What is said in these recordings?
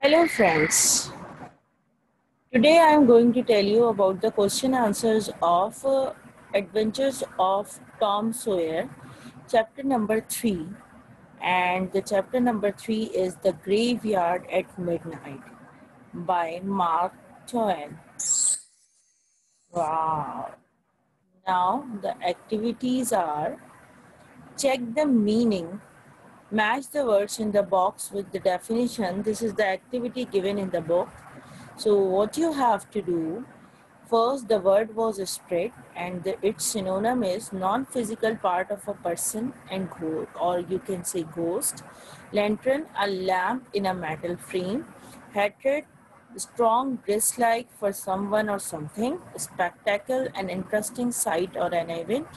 Hello friends, today I am going to tell you about the question answers of Adventures of Tom Sawyer, chapter number 3, and the chapter number 3 is The Graveyard at Midnight by Mark Twain. Wow. Now the activities are: check the meaning, match the words in the box with the definition. This is the activity given in the book. So what you have to do: first, the word was spread, and its synonym is non-physical part of a person and ghost, or you can say ghost. Lantern, a lamp in a metal frame. Hatred, strong dislike for someone or something. Spectacle, an interesting sight or an event.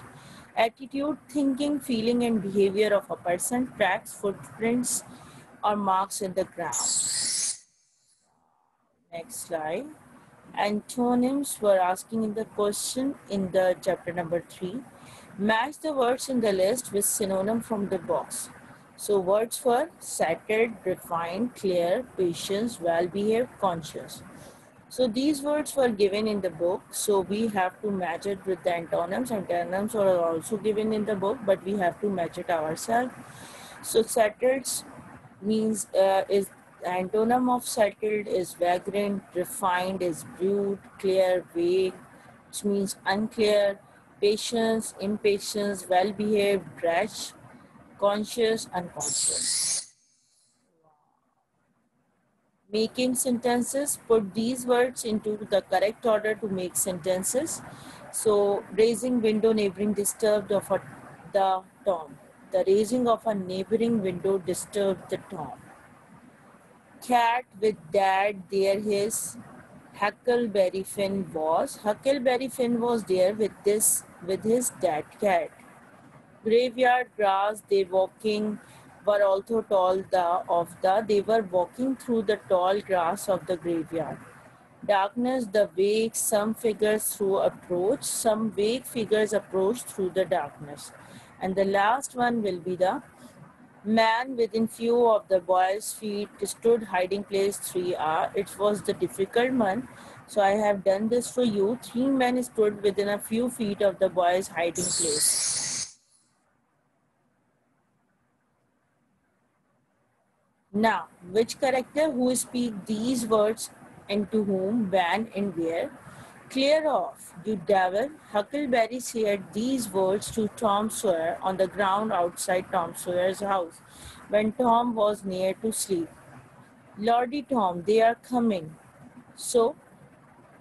Attitude, thinking, feeling, and behavior of a person. Tracks, footprints, or marks in the ground. Next slide. Antonyms were asking in the question in the chapter number 3. Match the words in the list with synonym from the box. So words were centered, refined, clear, patience, well-behaved, conscious. So these words were given in the book. So we have to match it with the antonyms. Antonyms are also given in the book, but we have to match it ourselves. So settled means is antonym of settled is vagrant, refined is brute, clear, vague, which means unclear, patience, impatience, well-behaved, rash, conscious, unconscious. Making sentences, put these words into the correct order to make sentences. So raising window, neighboring disturbed the Tom. The raising of a neighboring window disturbed the Tom. Cat with dad, there his Huckleberry Finn was. Huckleberry Finn was there with his dad cat. Graveyard grass, they walking were also tall they were walking through the tall grass of the graveyard. Darkness, the vague, some vague figures approach through the darkness. And the last one will be the man within few of the boy's feet stood hiding place 3 hours. It was the difficult month, so I have done this for you. 3 men stood within a few feet of the boy's hiding place. Now, which character who speak these words and to whom, when and where? Clear off, you devil. Huckleberry said these words to Tom Sawyer on the ground outside Tom Sawyer's house when Tom was near to sleep. Lordy Tom, they are coming. So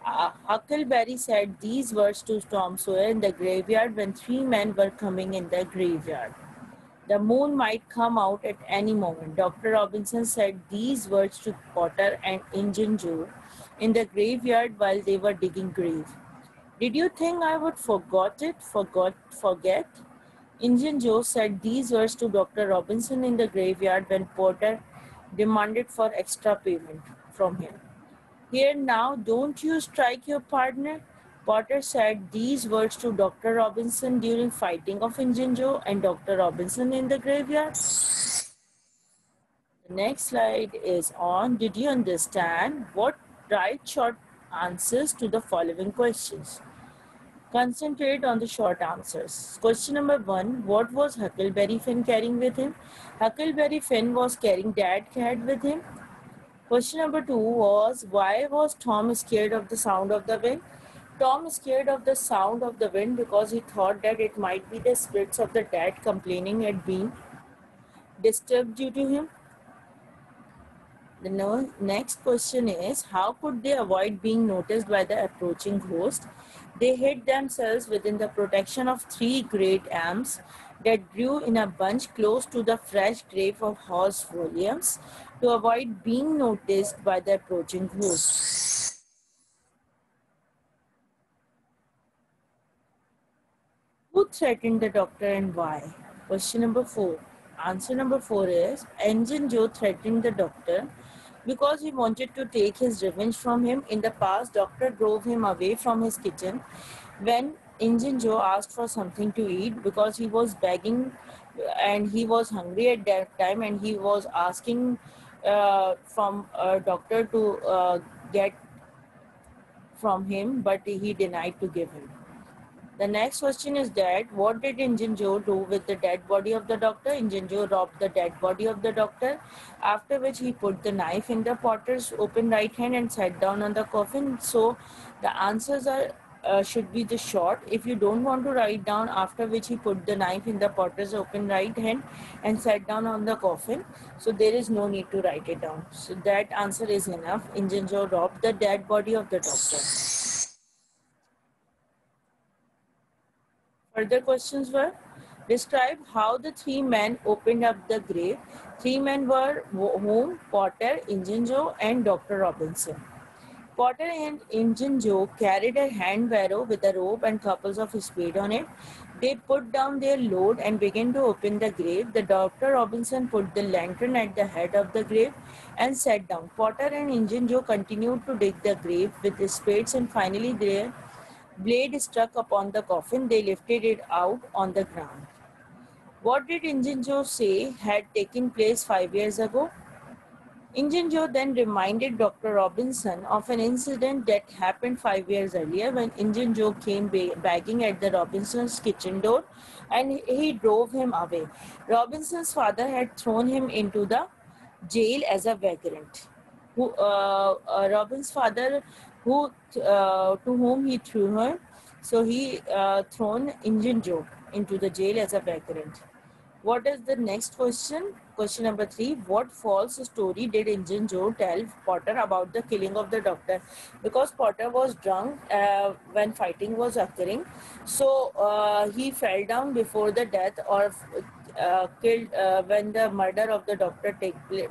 Huckleberry said these words to Tom Sawyer in the graveyard when 3 men were coming in the graveyard. The moon might come out at any moment. Dr. Robinson said these words to Potter and Injun Joe in the graveyard while they were digging grave. Did you think I would forget? Injun Joe said these words to Dr. Robinson in the graveyard when Potter demanded for extra payment from him. Here now, don't you strike your partner? Potter said these words to Dr. Robinson during fighting of Injun Joe and Dr. Robinson in the graveyard. The next slide is on. Did you understand? What Write short answers to the following questions. Concentrate on the short answers. Question number 1. What was Huckleberry Finn carrying with him? Huckleberry Finn was carrying Dad Cat with him. Question number 2 was, why was Tom scared of the sound of the wind? Tom is scared of the sound of the wind because he thought that it might be the spirits of the dead complaining at being disturbed due to him. The next question is, how could they avoid being noticed by the approaching ghost? They hid themselves within the protection of 3 great elms that grew in a bunch close to the fresh grave of Horace Williams to avoid being noticed by the approaching ghost. Who threatened the doctor and why? Question number 4. Answer number 4 is, Injun Joe threatened the doctor because he wanted to take his revenge from him. In the past, doctor drove him away from his kitchen when Injun Joe asked for something to eat because he was begging and he was hungry at that time, and he was asking from a doctor to get from him, but he denied to give him. The next question is that what did Injun Joe do with the dead body of the doctor? Injun Joe robbed the dead body of the doctor, after which he put the knife in the potter's open right hand and sat down on the coffin. So the answers are should be the short. If you don't want to write down after which he put the knife in the potter's open right hand and sat down on the coffin, so there is no need to write it down. So that answer is enough. Injun Joe robbed the dead body of the doctor. Further questions were, describe how the three men opened up the grave. Three men were whom? Potter, Injun Joe, and Dr. Robinson. Potter and Injun Joe carried a hand barrow with a rope and couples of spade on it. They put down their load and began to open the grave. The Dr. Robinson put the lantern at the head of the grave and sat down. Potter and Injun Joe continued to dig the grave with the spades, and finally their blade struck upon the coffin. They lifted it out on the ground. What did Injun Joe say had taken place 5 years ago? Injun Joe then reminded Dr. Robinson of an incident that happened 5 years earlier when Injun Joe came begging at the Robinson's kitchen door and he drove him away. Robinson's father had thrown him into the jail as a vagrant. Robin's father, to whom he threw him, so he thrown Injun Joe into the jail as a vagrant. What is the next question? Question number 3. What false story did Injun Joe tell Potter about the killing of the doctor? Because Potter was drunk when fighting was occurring, so he fell down before the death or killed when the murder of the doctor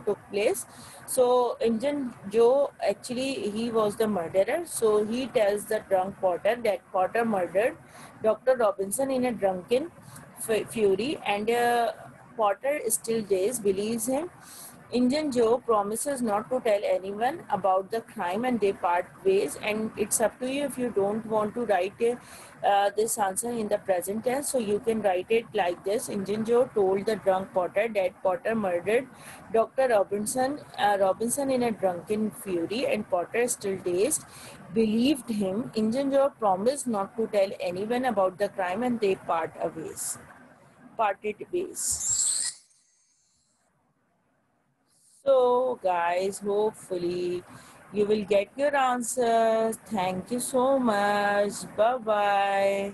took place. So Injun Joe, actually he was the murderer. So he tells the drunk Potter that Potter murdered Dr. Robinson in a drunken fury, and Potter still believes him. Injun Joe promises not to tell anyone about the crime and they part ways, and it's up to you if you don't want to write this answer in the present tense, so you can write it like this. Injun Joe told the drunk Potter that Potter murdered Dr. Robinson in a drunken fury, and Potter, still dazed, believed him. Injun Joe promised not to tell anyone about the crime and they parted ways. So guys, hopefully you will get your answers. Thank you so much. Bye bye.